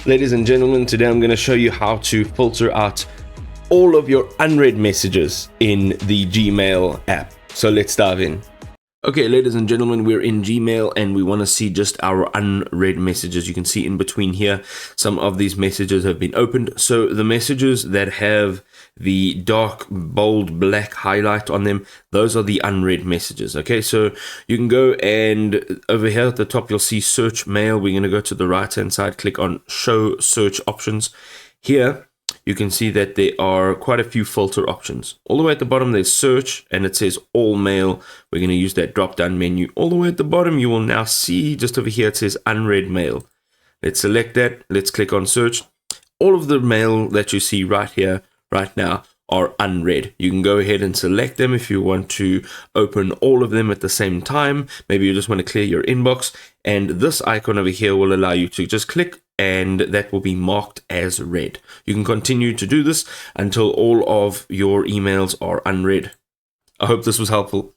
Ladies and gentlemen, today I'm going to show you how to filter out all of your unread messages in the Gmail app. So let's dive in. Okay, ladies and gentlemen, we're in Gmail and we want to see just our unread messages. You can see in between here, some of these messages have been opened. So the messages that have the dark, bold, black highlight on them, those are the unread messages. Okay, so you can go and over here at the top, you'll see search mail. We're going to go to the right-hand side, click on show search options. Here, you can see that there are quite a few filter options. All the way at the bottom, there's search and it says all mail. We're going to use that drop down menu. All the way at the bottom, you will now see just over here, it says unread mail. Let's select that. Let's click on search. All of the mail that you see right here, right now, are unread. You can go ahead and select them if you want to open all of them at the same time. Maybe you just want to clear your inbox, and this icon over here will allow you to just click and that will be marked as read. You can continue to do this until all of your emails are unread. I hope this was helpful.